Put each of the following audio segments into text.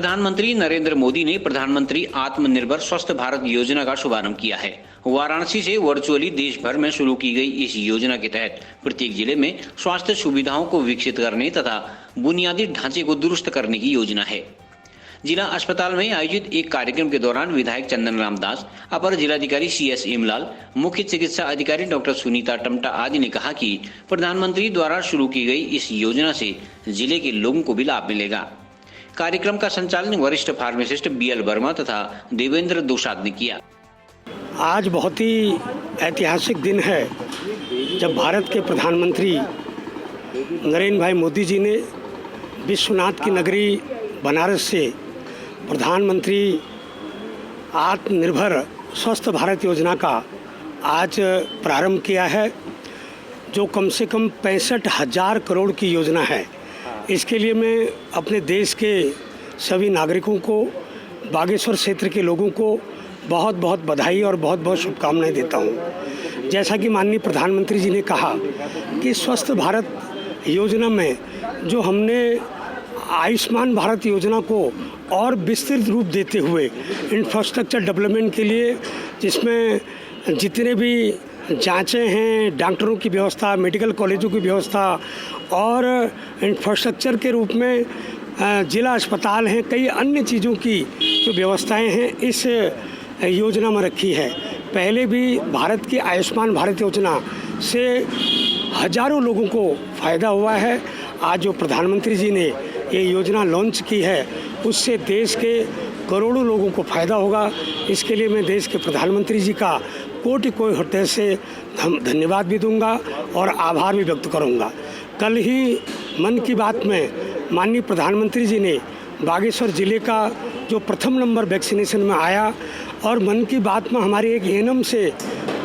प्रधानमंत्री नरेंद्र मोदी ने प्रधानमंत्री आत्मनिर्भर स्वस्थ भारत योजना का शुभारंभ किया है। वाराणसी से वर्चुअली देश भर में शुरू की गई इस योजना के तहत प्रत्येक जिले में स्वास्थ्य सुविधाओं को विकसित करने तथा बुनियादी ढांचे को दुरुस्त करने की योजना है। जिला अस्पताल में आयोजित एक कार्यक्रम के दौरान विधायक चंदन रामदास, अपर जिलाधिकारी CS इमलाल, मुख्य चिकित्सा अधिकारी डॉक्टर सुनीता टमटा आदि ने कहा कि प्रधानमंत्री द्वारा शुरू की गई इस योजना से जिले के लोगों को भी लाभ मिलेगा। कार्यक्रम का संचालन वरिष्ठ फार्मासिस्ट BL वर्मा तथा देवेंद्र दोसाद ने किया। आज बहुत ही ऐतिहासिक दिन है जब भारत के प्रधानमंत्री नरेंद्र भाई मोदी जी ने विश्वनाथ की नगरी बनारस से प्रधानमंत्री आत्मनिर्भर स्वस्थ भारत योजना का आज प्रारंभ किया है, जो कम से कम 65,000 करोड़ की योजना है। इसके लिए मैं अपने देश के सभी नागरिकों को, बागेश्वर क्षेत्र के लोगों को बहुत बहुत बधाई और बहुत बहुत शुभकामनाएं देता हूं। जैसा कि माननीय प्रधानमंत्री जी ने कहा कि स्वस्थ भारत योजना में जो हमने आयुष्मान भारत योजना को और विस्तृत रूप देते हुए इंफ्रास्ट्रक्चर डेवलपमेंट के लिए, जिसमें जितने भी जांचें हैं, डॉक्टरों की व्यवस्था, मेडिकल कॉलेजों की व्यवस्था और इंफ्रास्ट्रक्चर के रूप में जिला अस्पताल हैं, कई अन्य चीज़ों की जो व्यवस्थाएं हैं इस योजना में रखी है। पहले भी भारत की आयुष्मान भारत योजना से हजारों लोगों को फ़ायदा हुआ है। आज जो प्रधानमंत्री जी ने ये योजना लॉन्च की है उससे देश के करोड़ों लोगों को फ़ायदा होगा। इसके लिए मैं देश के प्रधानमंत्री जी का कोटि हृदय से धन्यवाद भी दूंगा और आभार भी व्यक्त करूंगा। कल ही मन की बात में माननीय प्रधानमंत्री जी ने बागेश्वर ज़िले का जो प्रथम नंबर वैक्सीनेशन में आया और मन की बात में हमारे एक ANM से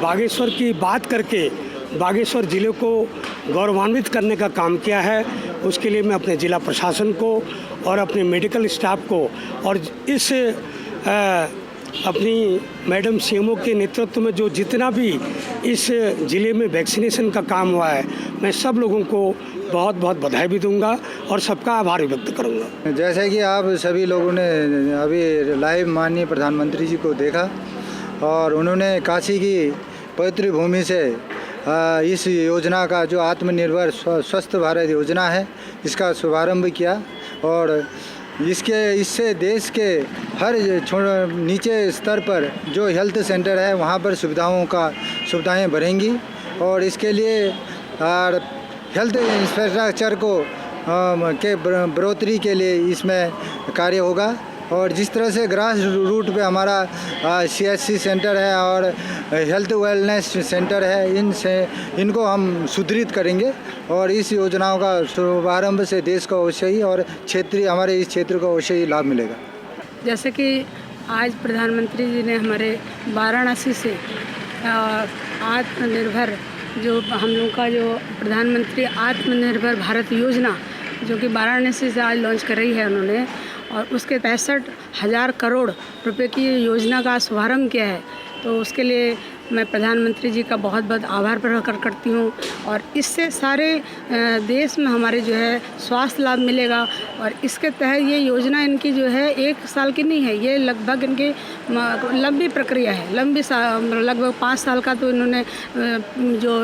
बागेश्वर की बात करके बागेश्वर ज़िले को गौरवान्वित करने का काम किया है। उसके लिए मैं अपने ज़िला प्रशासन को और अपने मेडिकल स्टाफ को और इस अपनी मैडम CMO के नेतृत्व में जो जितना भी इस ज़िले में वैक्सीनेशन का काम हुआ है, मैं सब लोगों को बहुत बहुत बधाई भी दूंगा और सबका आभार भी व्यक्त करूंगा। जैसे कि आप सभी लोगों ने अभी लाइव माननीय प्रधानमंत्री जी को देखा और उन्होंने काशी की पवित्र भूमि से इस योजना का जो आत्मनिर्भर स्वस्थ भारत योजना है इसका शुभारंभ किया और इससे देश के हर नीचे स्तर पर जो हेल्थ सेंटर है वहाँ पर सुविधाएं बढ़ेंगी और इसके लिए हेल्थ इंफ्रास्ट्रक्चर के बढ़ोतरी के लिए इसमें कार्य होगा। और जिस तरह से ग्रास रूट पे हमारा CHC सेंटर है और हेल्थ वेलनेस सेंटर है, इनको हम सुदृढ़ करेंगे और इस योजनाओं का शुभारंभ से देश को अवश्य ही और हमारे इस क्षेत्र को अवश्य ही लाभ मिलेगा। जैसे कि आज प्रधानमंत्री जी ने हमारे वाराणसी से आत्मनिर्भर जो हम लोग का जो प्रधानमंत्री आत्मनिर्भर भारत योजना जो कि वाराणसी से आज लॉन्च कर रही है उन्होंने, और उसके 65,000 करोड़ रुपए की योजना का शुभारंभ किया है। तो उसके लिए मैं प्रधानमंत्री जी का बहुत बहुत आभार प्रकट करती हूँ और इससे सारे देश में हमारे जो है स्वास्थ्य लाभ मिलेगा। और इसके तहत ये योजना इनकी जो है 1 साल की नहीं है, ये लगभग इनकी लंबी प्रक्रिया है, लगभग 5 साल का तो इन्होंने जो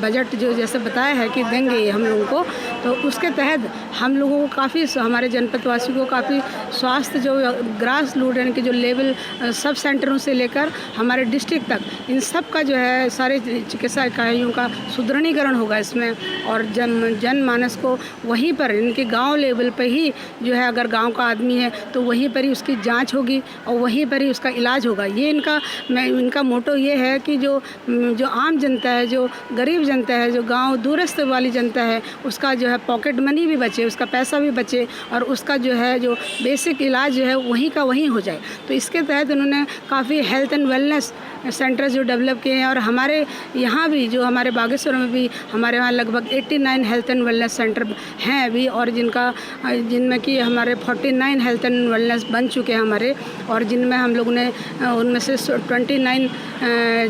बजट जो जैसे बताया है कि देंगे ये हम लोगों को, तो उसके तहत हम लोगों को काफ़ी, हमारे जनपदवासियों को काफ़ी स्वास्थ्य जो ग्रास रूट यानी कि जो लेवल सब सेंटरों से लेकर हमारे डिस्ट्रिक्ट तक इन सब का जो है सारे चिकित्सा इकाइयों का सुदृढ़ीकरण होगा इसमें। और जनमानस को वहीं पर इनके गांव लेवल पे ही जो है, अगर गांव का आदमी है तो वहीं पर ही उसकी जांच होगी और वहीं पर ही उसका इलाज होगा। ये इनका मोटो ये है कि जो आम जनता है, जो गरीब जनता है, जो गाँव दूरस्थ वाली जनता है, उसका जो है पॉकेट मनी भी बचे, उसका पैसा भी बचे और उसका जो है जो बेसिक इलाज जो है वहीं का वहीं हो जाए। तो इसके तहत उन्होंने काफ़ी हेल्थ एंड वेलनेस सेंटर जो डेवलप किए हैं और हमारे यहाँ भी जो हमारे बागेश्वर में भी हमारे यहाँ लगभग 89 हेल्थ एंड वेलनेस सेंटर हैं अभी, और जिनमें कि हमारे 49 हेल्थ एंड वेलनेस बन चुके हैं हमारे, और जिनमें हम लोगों ने उनमें से 29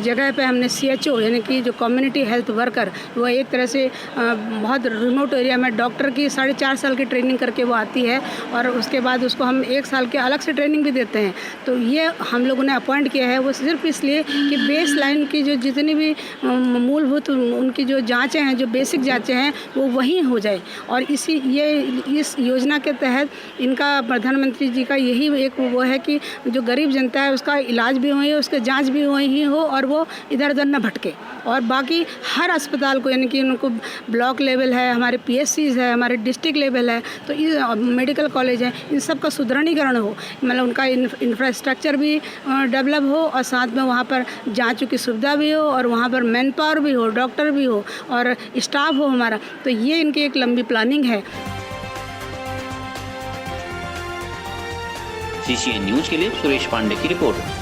जगह पे हमने CHO यानी कि जो कम्युनिटी हेल्थ वर्कर, वो एक तरह से बहुत रिमोट एरिया में डॉक्टर की 4.5 साल की ट्रेनिंग करके वो आती है और उसके बाद उसको उसको हम 1 साल के अलग से ट्रेनिंग भी देते हैं। तो ये हम लोगों ने अपॉइंट किया है, वो सिर्फ इसलिए कि बेस लाइन की जो जितनी भी मूलभूत उनकी जो जाँचें हैं, जो बेसिक जाँचें हैं, वो वहीं हो जाए। और इस योजना के तहत इनका प्रधानमंत्री जी का यही एक वो है कि जो गरीब जनता है उसका इलाज भी वहीं हो, उसके जाँच भी वहीं हो और वो इधर उधर न भटके। और बाकी हर अस्पताल को, यानी कि उनको ब्लॉक लेवल है, हमारे PSCs है, हमारे डिस्ट्रिक्ट लेवल है, तो ये मेडिकल कॉलेज है, इन सब का सुदृढ़ीकरण हो, मतलब उनका इंफ्रास्ट्रक्चर भी डेवलप हो और साथ में वहाँ पर जाँचों की सुविधा भी हो और वहाँ पर मैन पावर भी हो, डॉक्टर भी हो और स्टाफ हो हमारा। तो ये इनकी एक लंबी प्लानिंग है। CCN न्यूज के लिए सुरेश पांडे की रिपोर्ट।